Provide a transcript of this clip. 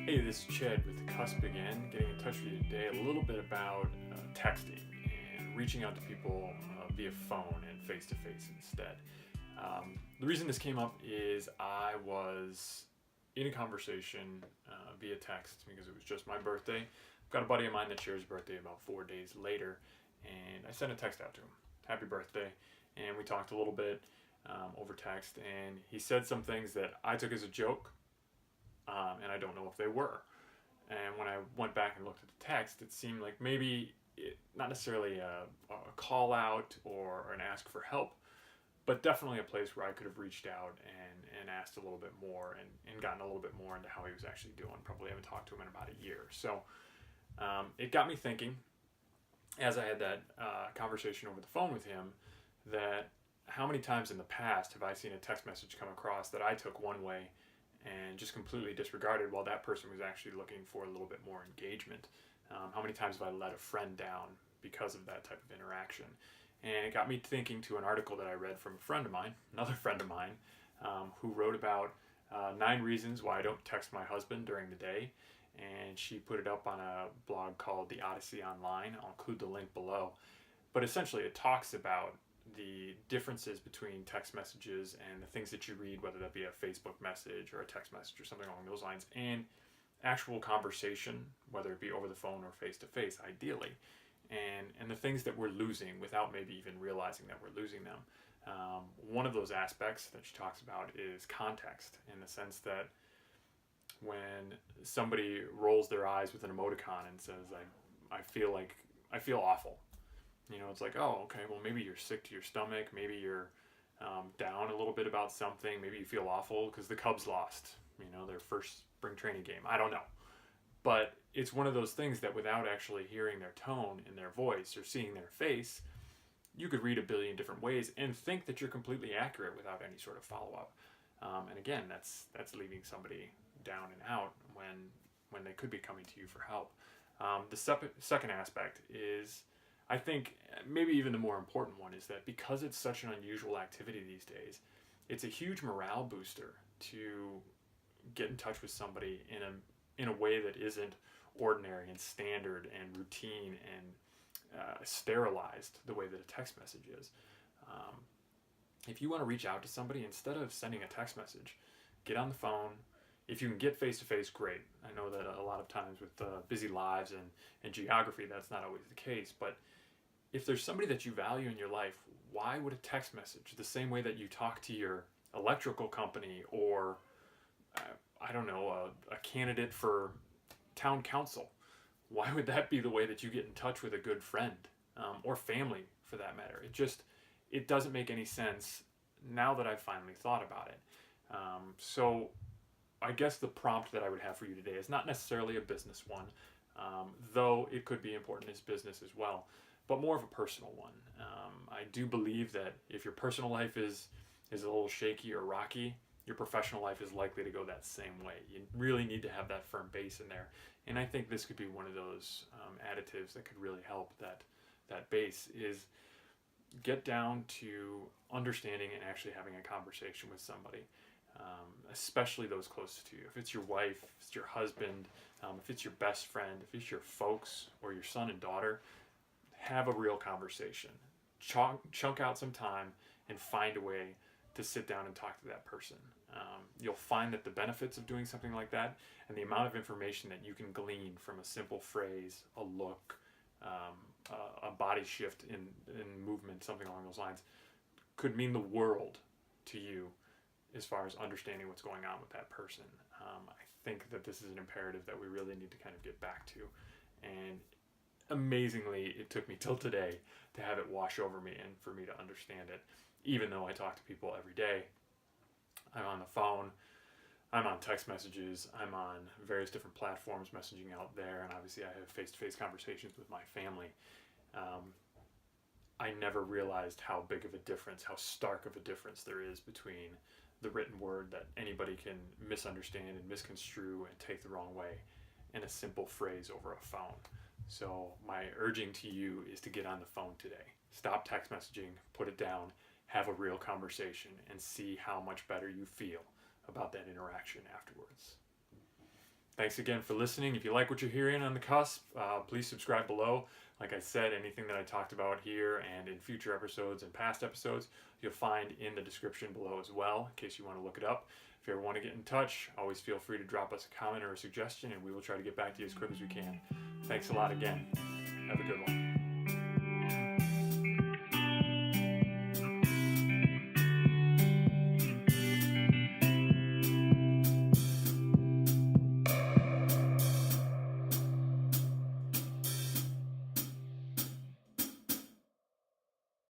Hey, this is Chad with The Cusp again, getting in touch with you today a little bit about texting and reaching out to people via phone and face-to-face instead. The reason this came up is I was in a conversation via text because it was just my birthday. I've got a buddy of mine that shares his birthday about 4 days later, and I sent a text out to him, happy birthday, and we talked a little bit over text, and he said some things that I took as a joke, and I don't know if they were. And when I went back and looked at the text, it seemed like maybe not necessarily a call out or an ask for help, but definitely a place where I could have reached out and asked a little bit more and gotten a little bit more into how he was actually doing. Probably haven't talked to him in about a year. So it got me thinking, as I had that conversation over the phone with him, that how many times in the past have I seen a text message come across that I took one way and just completely disregarded while that person was actually looking for a little bit more engagement. How many times have I let a friend down because of that type of interaction? And it got me thinking to an article that I read from a friend of mine, another friend of mine, who wrote about 9 reasons why I don't text my husband during the day. And she put it up on a blog called The Odyssey Online. I'll include the link below. But essentially it talks about the differences between text messages and the things that you read, whether that be a Facebook message or a text message or something along those lines, and actual conversation, whether it be over the phone or face to face, ideally, and the things that we're losing without maybe even realizing that we're losing them. One of those aspects that she talks about is context, in the sense that when somebody rolls their eyes with an emoticon and says, I feel awful. You know, it's like, oh, okay, well, maybe you're sick to your stomach. Maybe you're down a little bit about something. Maybe you feel awful because the Cubs lost, their first spring training game. I don't know. But it's one of those things that without actually hearing their tone in their voice or seeing their face, you could read a billion different ways and think that you're completely accurate without any sort of follow-up. And again, that's leaving somebody down and out when they could be coming to you for help. The second aspect is, I think maybe even the more important one, is that because it's such an unusual activity these days, it's a huge morale booster to get in touch with somebody in a way that isn't ordinary and standard and routine and sterilized the way that a text message is. If you want to reach out to somebody, instead of sending a text message, get on the phone. If you can get face-to-face, great. I know that a lot of times with busy lives and geography, that's not always the case, but if there's somebody that you value in your life, why would a text message, the same way that you talk to your electrical company or, a candidate for town council, why would that be the way that you get in touch with a good friend or family for that matter? It doesn't make any sense now that I've finally thought about it. So I guess the prompt that I would have for you today is not necessarily a business one, though it could be important as business as well, but more of a personal one. I do believe that if your personal life is a little shaky or rocky, your professional life is likely to go that same way. You really need to have that firm base in there. And I think this could be one of those additives that could really help that base, is get down to understanding and actually having a conversation with somebody, especially those closest to you. If it's your wife, if it's your husband, if it's your best friend, if it's your folks or your son and daughter, have a real conversation. Chunk out some time and find a way to sit down and talk to that person. You'll find that the benefits of doing something like that and the amount of information that you can glean from a simple phrase, a look, a body shift in movement, something along those lines, could mean the world to you as far as understanding what's going on with that person. I think that this is an imperative that we really need to kind of get back to. And amazingly, it took me till today to have it wash over me and for me to understand it. Even though I talk to people every day, I'm on the phone, I'm on text messages, I'm on various different platforms messaging out there, and obviously I have face-to-face conversations with my family. I never realized how big of a difference, how stark of a difference there is between the written word that anybody can misunderstand and misconstrue and take the wrong way, and a simple phrase over a phone. So my urging to you is to get on the phone today. Stop text messaging, put it down, have a real conversation, and see how much better you feel about that interaction afterwards. Thanks again for listening. If you like what you're hearing on The Cusp, please subscribe below. Like I said, anything that I talked about here and in future episodes and past episodes, you'll find in the description below as well, in case you want to look it up. If you ever want to get in touch, always feel free to drop us a comment or a suggestion, and we will try to get back to you as quick as we can. Thanks a lot again. Have a good one.